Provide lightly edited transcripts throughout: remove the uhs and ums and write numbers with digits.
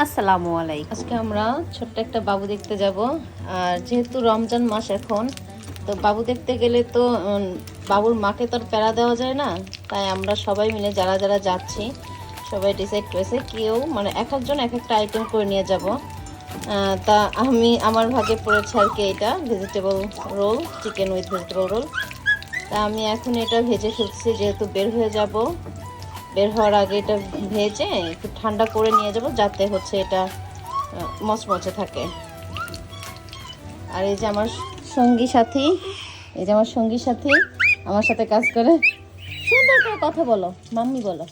আসসালামু আলাইকুম। আজকে আমরা ছোট্ট একটা বাবু দেখতে যাব। আর যেহেতু রমজান মাস এখন, তো বাবু দেখতে গেলে তো বাবুর মাকে তো আর প্যারা দেওয়া যায় না। তাই আমরা সবাই মিলে যারা যারা যাচ্ছি সবাই ডিসাইড করেছে কেউ মানে এক একজন এক একটা আইটেম করে নিয়ে যাব। তা আমি আমার ভাগে পড়েছে আর কি এটা vegetable roll, chicken with vegetable roll. তা আমি এখন এটা ভেজে ফেলছি, যেহেতু বের হয়ে যাব। বের হওয়ার আগে এটা ভেজে একটু ঠান্ডা করে নিয়ে যাব, যাতে হচ্ছে এটা মচমচে থাকে। আর এই যে আমার সঙ্গী সাথী, আমার সাথে কাজ করে। সুন্দর করে কথা বলো, মাম্মি বলো।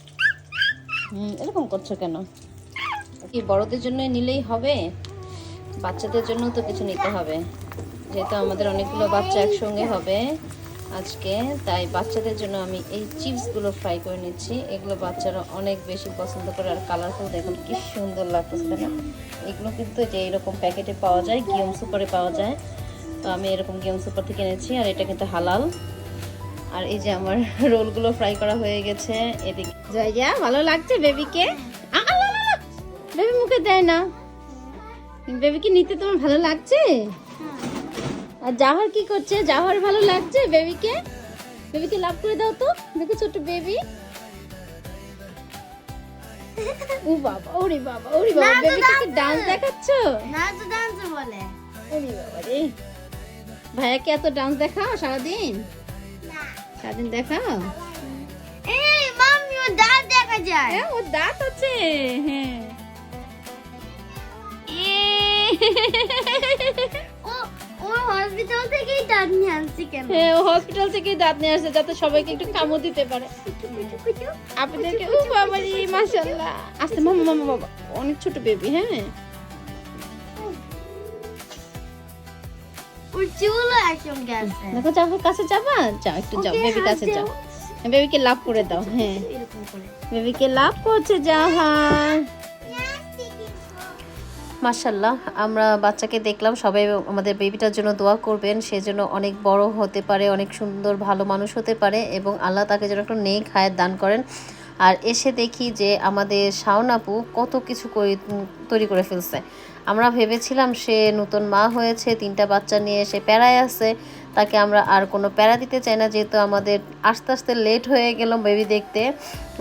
এরকম করছো কেন? কি বড়দের জন্য নিলেই হবে? বাচ্চাদের জন্য তো কিছু নিতে হবে, যেহেতু আমাদের অনেকগুলো বাচ্চা একসঙ্গে হবে আজকে। তাই বাচ্চাদের জন্য আমি এই চিপসগুলো ফ্রাই করে নিচ্ছি। এগুলো বাচ্চারা অনেক বেশি পছন্দ করে। আর কালারফুল দেখুন কি সুন্দর লাগতেছে না? এগুলো কিন্তু যে এরকম প্যাকেটে পাওয়া যায়, গিয়ম সুপারে পাওয়া যায়। তো আমি এরকম গিয়ম সুপার থেকে এনেছি, আর এটা কিন্তু হালাল। আর এই যে আমার রোলগুলো ফ্রাই করা হয়ে গেছে। এদিকে জায়গা ভালো লাগছে বেবিকে? বেবি মুখে দেয় না। বেবিকে নিতে তোমার ভালো লাগছে? আর জাহার কি করছে? জাহার ভালো লাগছে বেবিকে? বেবিকে লাভ করে দাও তো, দেখো ছোট বেবি। ও বাবা, ওরে বাবা, ওরে বাবা, বেবিকে কি ডান্স দেখাচ্ছো? না তো ডান্স বলে। ওরে বাবা রে, ভাইয়াকে এত ডান্স দেখাও সারাদিন? না সারাদিন দেখাও? এই মাম্মি ও দাঁত দেখা যায়। হ্যাঁ, ওর দাঁত আছে। হ্যাঁ, ও ও হসপিটাল থেকেই দাঁত নিয়ে আসছে কেন? হ্যাঁ, ও হসপিটাল থেকে দাঁত নিয়ে আসছে যাতে সবাইকে একটু কামড় দিতে পারে আপনাদেরকে। ও বাবা রে, মাশাআল্লাহ। আস্তে মামা, মামা বাবা, অনেক ছোট বেবি। হ্যাঁ, ওর চুলও একসঙ্গে আছে। দেখো, যাও কাছে যাবা, যাও একটু যাও, বেবি কাছে যাও, বেবিকে লাভ করে দাও। হ্যাঁ, এরকম করে বেবিকে লাভ করছে জাহান। মাশাআল্লাহ, আমরা বাচ্চাকে দেখলাম। সবাই আমাদের বেবিটার জন্য দোয়া করবেন, সেজন্য অনেক বড় হতে পারে, অনেক সুন্দর ভালো মানুষ হতে পারে, এবং আল্লাহ তাকে যেন একটা নেক হায়াত দান করেন। আর এসে দেখি যে আমাদের শাওন আপু কত কিছু তৈরি করে ফেলছে। আমরা ভেবেছিলাম সে নতুন মা হয়েছে, 3টা বাচ্চা নিয়ে সে প্যারায় আছে, তাকে আমরা আর কোনো প্যারা দিতে চাই না। যেহেতু আমাদের আস্তে আস্তে লেট হয়ে গেল বেবি দেখতে,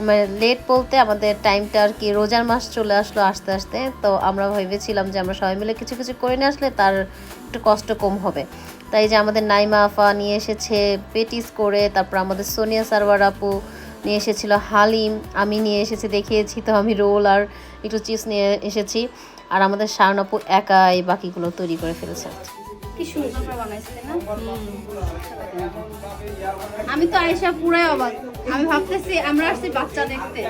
মানে লেট বলতে আমাদের টাইমটা আর কি রোজার মাস চলে আসলো আস্তে আস্তে। তো আমরা ভেবেছিলাম যে আমরা সবাই মিলে কিছু কিছু করে নিয়ে আসলে তার একটু কষ্ট কম হবে। তাই যে আমাদের নাইমা আফা নিয়ে এসেছে পেটিস করে, তারপর আমাদের সোনিয়া সারওয়ার আপু নিয়ে এসেছিল হালিম, আমি নিয়ে এসেছি দেখিয়েছি তো, আমি রোল আর একটু চিপস নিয়ে এসেছি। আর আমাদের শাওন আপু একাই বাকিগুলো তৈরি করে ফেলেছে। কি সুন্দর বানাইছে না? আমি তো আয়েশা পুরাই অবাক। আমি ভাবতেছি আমরা আসছি বাচ্চা দেখতে,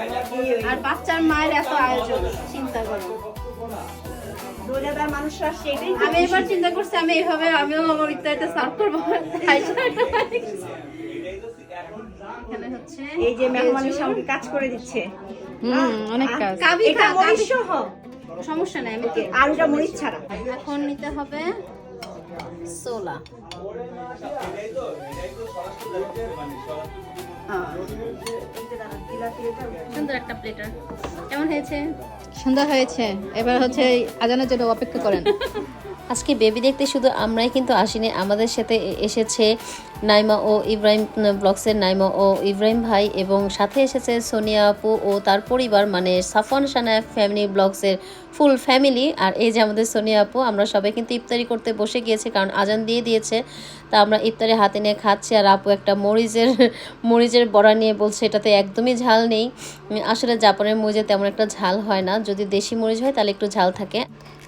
আর বাচ্চার মায়ের এত আয়োজন, চিন্তা করো। আমি এবার চিন্তা করছি আমি এইভাবে আমিও আমার ইত্যাদিতে সার্ভ করবো। এখানে হচ্ছে এই যে মেহমানের সঙ্গে কাজ করে দিচ্ছে। অনেক কাজ। এটা মরিচ সহ, সমস্যা নাই। আর এটা মরিচ ছাড়া। এখন নিতে হবে সোলা। সুন্দর একটা প্লেটার। কেমন হয়েছে? সুন্দর হয়েছে। এবার হচ্ছে আজানের জন্য অপেক্ষা করেন। আজকে বেবি দেখতে শুধু আমরাই কিন্তু আসিনি, আমাদের সাথে এসেছে নাইমা ও ইব্রাহিম ব্লগসের নাইমা ও ইব্রাহিম ভাই, এবং সাথে এসেছে সোনিয়া আপু ও তার পরিবার, মানে সাফওয়ান সানা ফ্যামিলি ব্লগসের ফুল ফ্যামিলি। আর এই যে আমাদের সোনিয়া আপু, আমরা সবাই কিন্তু ইফতারি করতে বসে গিয়েছি, কারণ আজান দিয়ে দিয়েছে। তা আমরা ইফতারি হাতে নিয়ে খাচ্ছি। আর আপু একটা মরিচের বড়া নিয়ে বলছে এটাতে একদমই ঝাল নেই। আসলে জাপানের মরিচে তেমন একটা ঝাল হয় না, যদি দেশি মরিচ হয় তাহলে একটু ঝাল থাকে।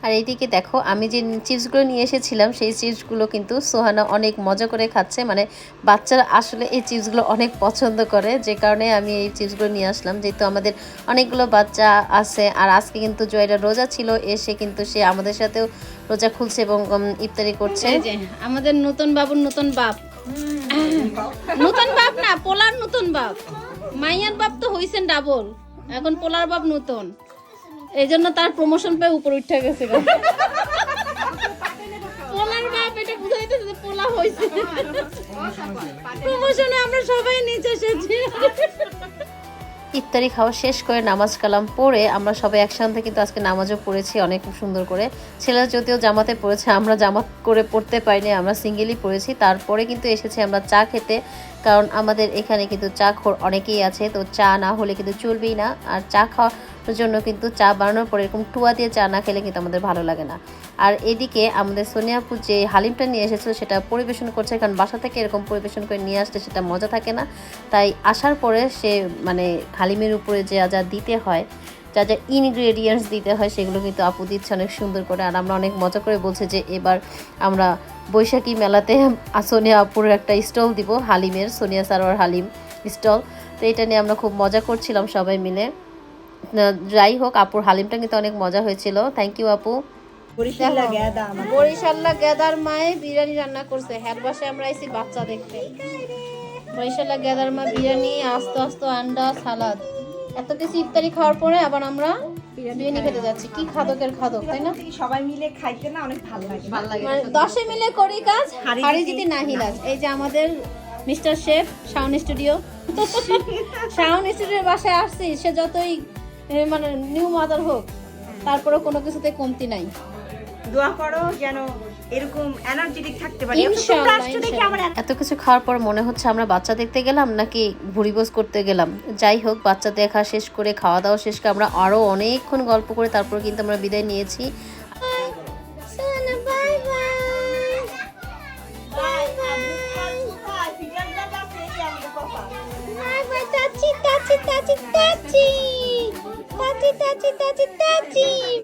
আর এইদিকে দেখো, আমি যে চিপসগুলো নিয়ে এসেছিলাম সেই চিপসগুলো কিন্তু সোহানা অনেক মজা করে খাচ্ছে। মানে বাচ্চারা আসলে এই চিপসগুলো অনেক পছন্দ করে, যে কারণে আমি এই চিপসগুলো নিয়ে আসলাম। যেহেতু আমাদের অনেকগুলো বাচ্চা আছে, আর আজকে কিন্তু জয়টা রোজা ছিল, এসে কিন্তু সে আমাদের সাথেও রোজা খুলছে এবং ইফতারি করছে। আমাদের নতুন বাবুর নতুন বাপ, নতুন বাপ না, পোলার নতুন বাপ। মাইয়ার বাপ তো হইছেন ডাবল, এখন পোলার বাপ নতুন, এই জন্য তার প্রমোশন পেয়ে উপরে উঠে গেছে। পোলার বাপ, এটা বুঝাইতেছে যে পোলা হইছে। প্রমোশনে আমরা সবাই নিচে এসেছি। ইফতারি খাওয়া শেষ করে নামাজ কালাম পড়ে আমরা সবাই একসাথে কিন্তু আজকে নামাজও পড়েছি অনেক সুন্দর করে। ছেলেরা যদিও জামাতে পড়েছে, আমরা জামাত করে পড়তে পারিনি, আমরা সিঙ্গেলই পড়েছি। তারপরে কিন্তু এসেছি আমরা চা খেতে, কারণ আমাদের এখানে কিন্তু চা খোর অনেকেই আছে, তো চা না হলে কিন্তু চলবেই না। আর চা খাওয়ার জন্য কিন্তু চা বানানোর পরে এরকম টুয়া দিয়ে চা না খেলে কিন্তু আমাদের ভালো লাগে না। আর এদিকে আমাদের সোনিয়া আপু যে হালিমটা নিয়ে এসেছিল সেটা পরিবেশন করছে, কারণ বাসা থেকে এরকম পরিবেশন করে নিয়ে আসলে সেটা মজা থাকে না। তাই আসার পরে সে মানে হালিমের উপরে যা যা দিতে হয়, যা যা ইনগ্রেডিয়েন্টস দিতে হয় সেগুলো কিন্তু আপু দিচ্ছে অনেক সুন্দর করে। আর আমরা অনেক মজা করে বলছি যে এবার আমরা বৈশাখী মেলাতে সোনিয়া আপুর একটা স্টল দিব হালিমের, সোনিয়া সারোয়ার হালিম স্টল। তো এটা নিয়ে আমরা খুব মজা করছিলাম সবাই মিলে। যাই হোক, আপুর হালিমটা কিন্তু অনেক মজা হয়েছিল। থ্যাংক ইউ আপু। বরিশাল্লা গেদা আমার। বরিশাল্লা গেদার মায়ে বিরিয়ানি রান্না করছে। হ্যার বাসায় আমরা এসেছি বাচ্চা দেখতে। বরিশাল্লা গেদার মা বিরিয়ানি, আস্ত আস্ত আন্ডা, সালাদ, এত কিছু ইফতারি খাওয়ার পরে আবার আমরা বিরিয়ানি খেতে যাচ্ছি। কি খাদকের খাদক, তাই না? সবাই মিলে খাইতে না অনেক ভালো লাগে। মানে 10 মিলে করি কাজ, হাড়ি হাড়ি জিতি জিতি নাহিলাজ। এই যে আমাদের mister chef Shaon studio, Shaon স্টুডিওর বাসায় আসছি, সে যতই মানে নিউ মাদার হোক তারপরেও কোনো কিছুতে কমতি নাই। দোয়া করো যেন এরকম এনার্জেটিক থাকতে পারি। ইনশাআল্লাহ, তোমরা আসছো দেখে আমার এত কিছু খাওয়ার পর মনে হচ্ছে আমরা বাচ্চা দেখতে গেলাম নাকি ভুরিভোজ করতে গেলাম। যাই হোক, বাচ্চা দেখা শেষ করে খাওয়া দাওয়া শেষ করে আমরা আরও অনেকক্ষণ গল্প করে তারপর কিন্তু আমরা বিদায় নিয়েছি। Touchy touchy touchy touchy touchy touchy touchy touchy